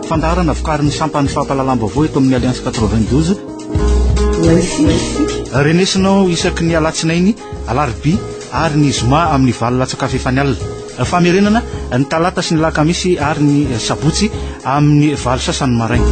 Fandarana vokarin'ny sampany fampalalam-baovao eto amin'ny Alliance 92. Renesinao isaky ny alatsinainy, alarobia ary ny zoma amin'ny valolatsakafo efa ny alina. Famerenana ny talata sy ny lakamisy ary ny sabotsy amin'ny valo sasany maraina.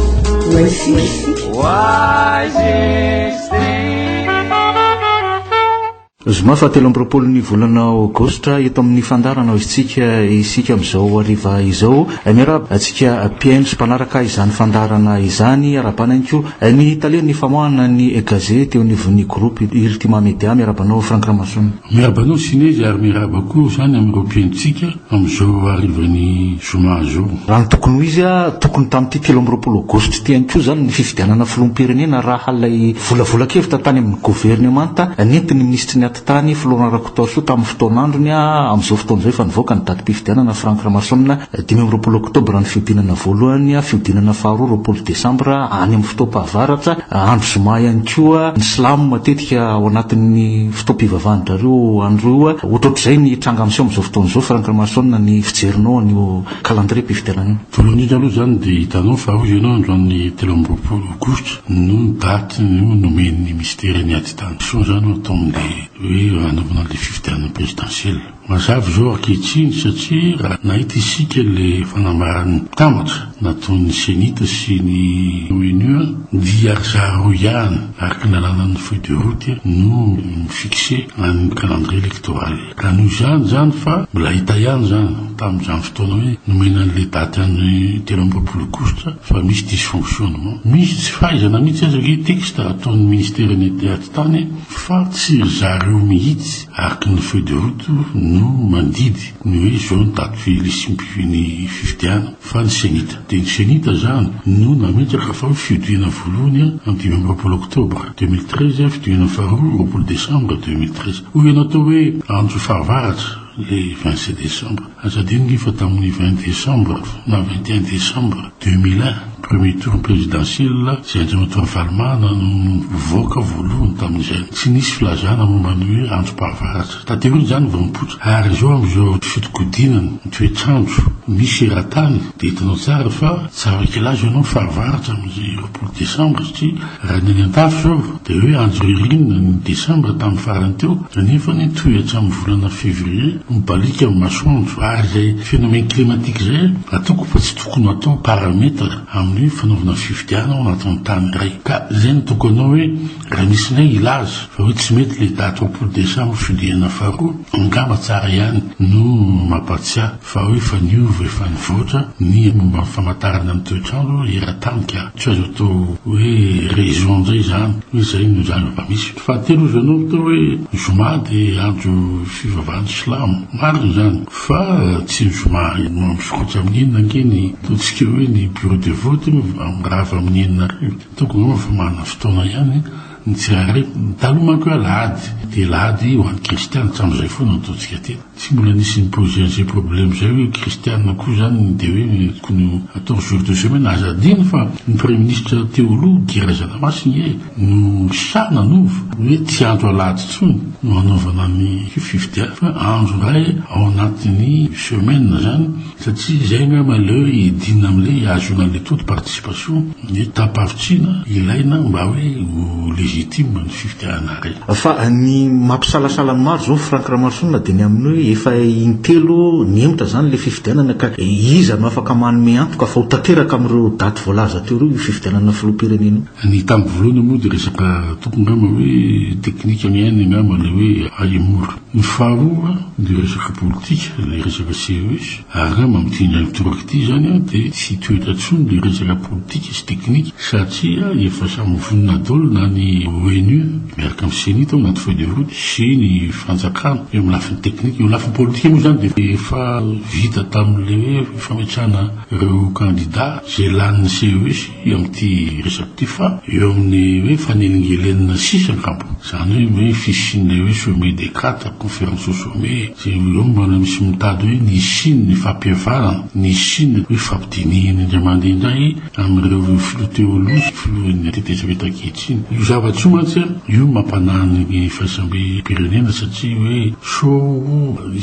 Zoma fahatelo amby roapolo ny volana Aogositra eto amin'ny fandarana isika amin'izao ariva izao miarahaba atsika mpiaino sy mpanaraka izany fandarana izany arabananko ny Italia ny famoahana ny gazety eo nivon'ny groupe Ultima Media miarabanao Frank Ramason. Miarabanao Sinezy ary miaraba koa zany amin'ireo mpiainontsika amin'izao arivan'ny zoma zao. Raha ny tokony ho izy tokony tamin'ity telo amby roapolo Aogositra ty ihany koa zany ny fifidianana filoham-pirenena raha ilay volavolakevitra tany amin'ny gouvernemanta nentin'ny ministry tany Florent Rakotaso tamin'ny fotoanandrony amin'izao fotoan'izao efa nivoaka ny datim-pifidianana Frank Ramason 20 Oktobra ny fiodinana voalohany fiodinana faharoa 20 Desambra any amin'ny fotoam-pahavaratra andro zoma ihany koa ny silamo matetika ao anatin'ny fotoam-pivavahan'ireo andro ohatrohatr'izay ny tranga amin'izao amin'izao fotoan'izao Frank Ramason ny fijerinao an'io calendrier mpifidianana voalohany indrindra aloha zany dia hitanao fa hoy ianao androan'ny 13 Aogositra no daty no nomen'ny ministère-ny ady tany so zany atao amin'ilay hoe anaovana le fifidianana présidentielle. Mazava zao ankehitriny satria raha nahita isika le fanambarany tambatra nataon'ny senita sy ny ONU dia zaro ihany araka ny lalàna feuille de route no mifixe amin'ny calendrier électoral. Raha noho zany fa mbola hita ihany zany tamin'izany fotoana hoe nomena an'le daty any 13 Aogositra fa misy dysfonctionnement. Misy tsy fahaizana mihitsy aza hoe texte ataon'ny ministère-ny ady tany fa tsy zareo mihitsy araka ny feuille de route no mandidy ny hoe zao ny daty ny fifidiana fa ny senita. Dia ny senita zany no nametraka fa fiodina voalohany amin'ny 20 Oktobra 2013 fiodina faharoa 20 Desambra 2013. Hoy ianao atao hoe andro fahavaratra le 27 Décembre. Azadiny fa tamin'ny 20 Décembre na 21 Décembre 2001 premier tour présidentiel zay andriamatoa Valmana no voaka voalohany tamin'izay. Tsy nisy filazana momba ny hoe androm-pahavaratra. Tanterony zany vao mipoitra. Ary zao amin'izao fitokodinana ny toetr'andro misy eran-tany dia hitanao tsara fa tsara kilazo ianao fahavaratra amin'izay 20 Décembre satria raha ny any an-tafo zao dia hoe andro ririnina ny Décembre tamin'ny farany teo nefa ny toetra amin'ny volana février mibalika amin'ny masoandro ary zay phénomène climatique zay ataoko fa tsy tokony atao paramètre amin'ny fanaovana fifidiana ao anatin'ny tany iray. Ka zay ny tokony anao hoe raha misy nay ilaza fa hoe tsy mety le daty 20 Décembre fidiana faharoa angamba tsara ihany no mampatsiahy fa hoe fa niova efa nivoatra ny momba famantarana amin'ny toetr'andro eran-tany ka tsy azo atao hoe raison zay zany hoe zay no zany mba misy. Fahatelo zanao atao hoe zoma dia andro fivavahana silamo marina zany fa tsy zoma misokotra amin'ny enina angeny totsika hoe ny bureau de vote mirava amin'ny enina arivo tokony fa manana fotoana ihany ny tsirairay taloha manko hoe lahady dia lahady ho an'ny kristiana tram'izay foana ataontsika teny tsy mbola nisy ny posé an'izay problème zay hoe kristiana koa zany dia hoe tokony atao jour de semaine azadiny fa ny premier ministre Teoloha Guerra Zanamasina no sana nova hoe tsy andro alahady tsony no anaovana ny fifidiana fa andro ray ao anatin'ny semaine zany satria zay ngamba le idina amin'le azona le taux de participation ny tapavitrina ilaina mba hoe ho légitime ny fifidiana ray. Fa ny mampisalasala ny maro zao Frank Ramason dia ny amin'ny hoe efa intelo niemotra zany le fifidianana ka iza no afaka manome antoka fa ho tanteraka amin'ireo daty voalaza teo ireo fifidianana filoham-pirenena. Ny tamin'ny voalohany moa dia resaka tokony ngamba hoe teknika miaina ngamba le hoe aimora. Ny faharoa dia resaka politika le resaka CES ary ngamba mitindra ny torakity zany dia tsy toetra tsony le resaka politika sy teknika satria efa samy vonina daholo na ny ONU miaraka amin'ny senita ao anaty feuille de route sy ny fanjakana eo amin'ny lafiny teknika. Eo lafiny politika moa zany dia efa vita tamin'le hoe fametrahana ireo candidat zay lanin'ny CES amin'ity resaka ty fa eo amin'ny hoe fanenengelenina sisa angamba zany hoe fisin'le hoe sommet des quatre conférence au sommet zay eo mbana misy mitady hoe ny Chine ny fampihavarana ny Chine hoe fampidinihana indray mandeha indray amin'ireo filoha teolozy filohan'ny tetezaveta ankehitriny. Io tsy mantsy io mampanany ny fahasambim-pirenena satria hoe so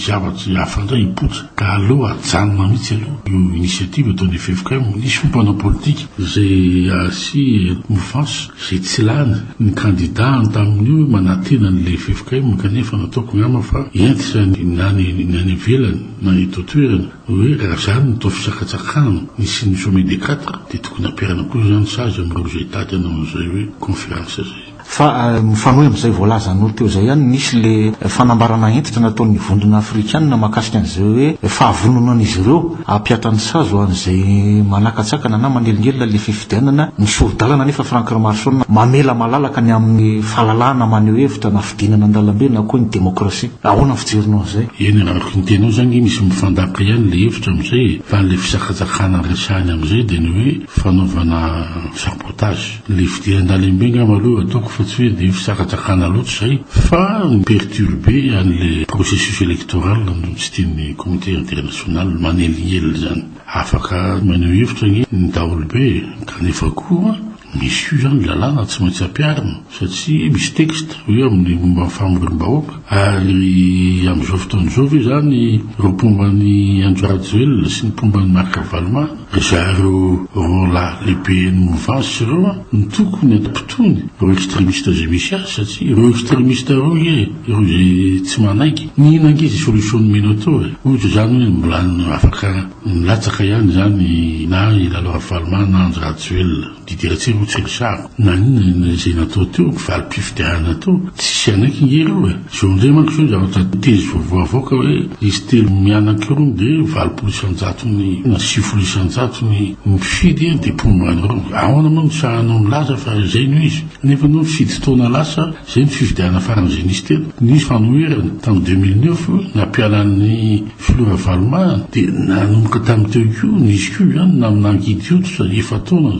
zavatsy hafa ndray hipotra ka aloha ajanona mihitsy aloha io initiative ataon'ny FFKM. Nisy fompanao politika zay asi mouvance zay tsy lany ny candidat tamin'io manatena n'le FFKM kanefa nataoko ngama fa enti zany nany velany na eto toerana hoe raha zany natao fisakatsakana nisy ny sommet des 4 dia tokony ampiarana koa zany sazy amin'ireo zay tady anao an'izay hoe conférence zay. Fa mifanohy amin'izay voalazan'olo teo zay ihany nisy le fanambarana entitra nataon'ny vondrona afrikanina mahakasika an'izay hoe fahavononan'izy ireo ampiatrany sazo an'izay manakatsakana na manelingelina le fifidianana ny sovidalana nefa Franck Marchon mamela malalaka ny amin'ny fahalalahana maneho hevitra na fidinana an-dalambe na koa ny demokrasia. Ahoana fijerinao an'izay? Eny raha ny tenao zany misy mifandaka ihany le hevitra amin'izay fa le fisakatsakana resahany amin'izay dia ny hoe fanaovana sabotage le fidinan-dalambe ngama aloha ataoko fa tsy hoe dia fisakatsakana loatra zay fa perturbe an'le processus électoral no tsy tian'ny comité international manelingelina zany afaka maneho hevitra ny daholo be kanefa koa misy io zany lalàna tsy maintsy ampiarina satria misy texte hoe amin'ny momba famorim-bahoaka ary amin'izao fotoan'izao ve zany ro pomban'ny Andrew Rajoelina sy ny pomban'ny Marc Valma zareo rola lehibe ny mouvance ireo ny tokony atampitony ireo extrémiste zay misy azy satria ireo extrémiste ireo zay tsy manaiky nihinangizy solution mino atao ohatra zany hoe mbola afaka nilatsaka ihany zany na ilalora Valma na Andrew Rajoelina didiratsy tsiritsako na inona zay natao teo valim-pifidianana tao tsisy anaiky ngereo zao ndray manko zao zavatra tezy voavoaka hoe izy telo mianaka ro dia 20% na 10% mifidy dia pomban'ireo ahoana moa sahanao milaza fa zay no izy nefa no mifidy taona lasa zay ny fifidianana faran'izay nisy telo nisy fanoherana tamin'ny 2009 nampialan'ny Flora Valma dia nanomboka tamin'ny teo io nisy io zany naminangidy io efa taona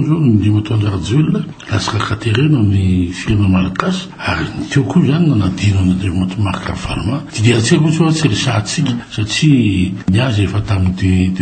zao ndimo Andrew Rajoelina lasaka katerena ny firma malagasy ary teo koa zany nanadino n'Andremo Marc Valma didiratsika koa tsy resahatsika satria niazy efa tamin'ny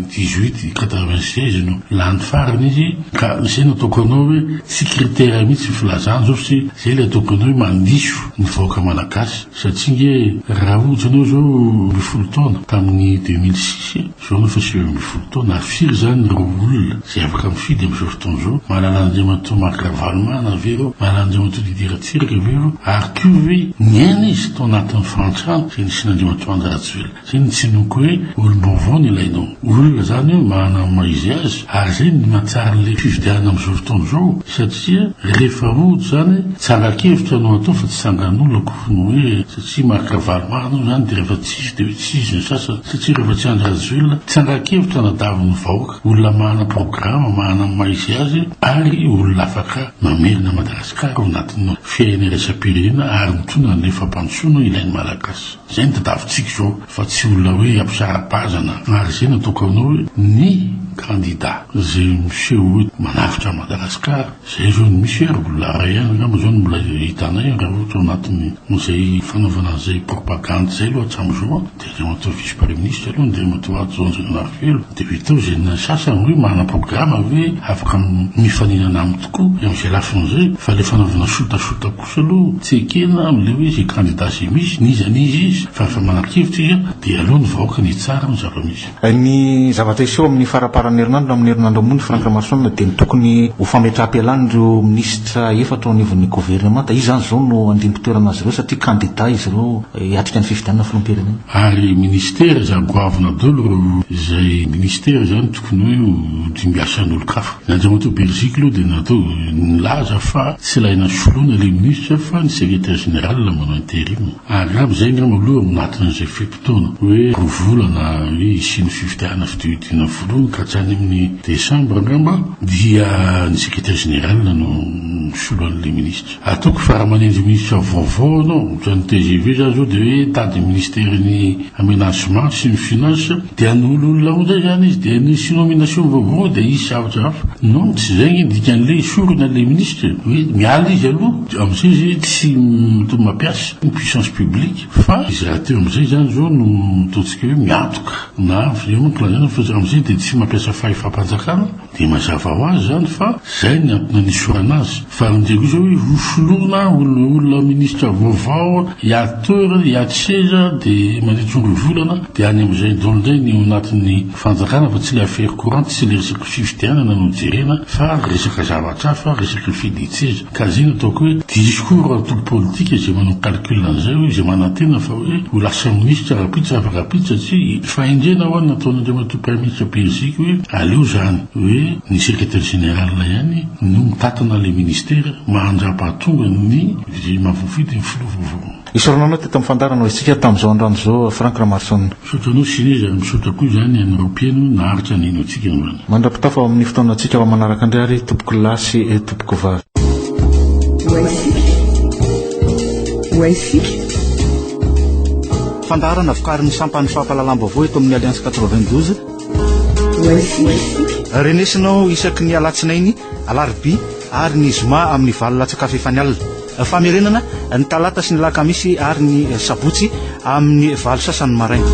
96 no lany farany izy ka zay nataoko anao hoe tsy critère mihitsy filazana zao sy zay le ataoko anao hoe mandiso ny vahoaka malagasy satria raha ohatra anao zao mifolo taona tamin'ny 2006 zao no fa sy mifolo taona ary firy zany ro olona zay afaka mifidy amin'izao fotoan'izao mahalala Andriamanito Marc Valma na vero mahalala Andriamanito Didiratsiraka vero ary ko hoe niaina izy tao anatin'ny fantrano zay nisy n'Andriamanito Andrew Rajoelina zay ny tsinoko hoe olombavao ny ilainao olona zany hoe manana maizy azy ary zay ny mahatsara le fifidianana amin'izao fotoan'izao satria rehefa ohatra zany tsangakevitra no atao fa tsy sangan'olona no hoe satria Marc Valma anao zany dia rehefa tsisy dia hoe tsisy ny sasany satria rehefa tsy Andrew Rajoelina tsangakevitra nadavin'ny vahoaka olona mahana programma mahana maizy azy ary olona afaka mamerina Madagasikara ao anatin'ny fiainana iraisam-pirenena ary mitondra ny fampandosoana ilain'ny malagasy zay ny tadavitsika zao fa tsy olona hoe ampisara-pazana ary zay nataoko aminao hoe ny candidat zay miseho hoe manavitra Madagasikara zay zao ny misy olona ray ihany ngamba zao ny mbola hitanay raha ohatra anatin'ny zay fanaovana zay propagande zay aloha hatramin'izao dia Andriamanito vice premier ministre aloha Andriamanito Njarafelo dia vitao zay ny sasany hoe mana programma hoe afaka mifaninana aminy tokoa amin'izay lafin'izay fa le fanaovana sotasota kosa aloha tsy ekena amin'le hoe zay candidat zay misy nizanizy izy fa manakevitra izy dia aloha ny vahoaka ny tsara ny zava-misy. Ny zavatra iseho amin'ny faraparan'ny herinandro amin'ny herinandro ambony Franck Marchon dia tokony ho fametraha-pialana ireo minisitra efatra ao anivon'ny gouvernemanta izy zany zao no andimpotoerana azy ireo satria candidat izy ireo hiatrika ny fifidianana filoam-pirenena ary ministère zany goavina daholo zay ministère zany tokony hoe dimbiasan'olo-kafa Andriamanito Belgique aloha dia natao nilaza fa tsy laina soloana le ministre fa ny secrétaire général manao intérim ary amin'izay ngamba aloha anatin'izay fepotona hoe rovolana hoe isy ny fifidianana fidiodina voalohany ka hatrany amin'ny décembre ngamba dia ny secrétaire général no misolo an'le ministre. Ataoko fa raha manendry ministre vaovao anao zany TGV zany zao de hoe tady ministère-ny aménagement sy ny finance de an'ololona onzay zany izy de nisy nomination vaovao de izy zavatra hafa. Non, tsy zay ny dikan'le sorona le ministre hoe miala izy aloha am'izay izy tsy mitomy mampiasa ny puissance publique fa izy raha teo am'izay zany zao no mitotsika hoe miatoka na monkolazana fa am'izay de tsy mampiasa fahefam-panjakana de mazava ho azy zany fa zay ny antony nisorana azy fa ndreko zao hoe hosolona olona ministre vaovao hiateur hiatseza de mandritrongo volana de any am'izay donzay ny anatin'ny fanjakana fa tsy le affaire courante tsy le resaky fifidianana no jerena fa resaka zavatra fa resaky fiditseza ka zay nataoko hoe discours antoko politique zay manao calcul an'izay hoe zay manantena fa hoe ho lasa ministre rapitsa afaka rapitsa tsy fa indrena ho any nataon'andriamatoa premier ministre Belgique hoe aleo zany hoe ny secrétaire général ihany no mitatana le ministère mahandrapahatonga ny mahavofidy ny filovaovao. Isorananao teto mifandaranao isika tamin'izao androany zao Frank Lamarson. Misaotra anao sineza misaotra koa zany any européenne naharitra nino atsika androany. Mandrapitafa amin'ny fotoana atsika manaraka indray ary tompoko lasy e tompoko vavy. Fandarana vokariny sampany fampalalam-baovao eto amin'ny Alliance 92. Renesinao isaky ny alatsinainy alarobia ary ny zoma amin'ny valo latsaka fefany alina. Famerenana ny talata sy ny lakamisy ary ny sabotsy amin'ny valo sasany maraina.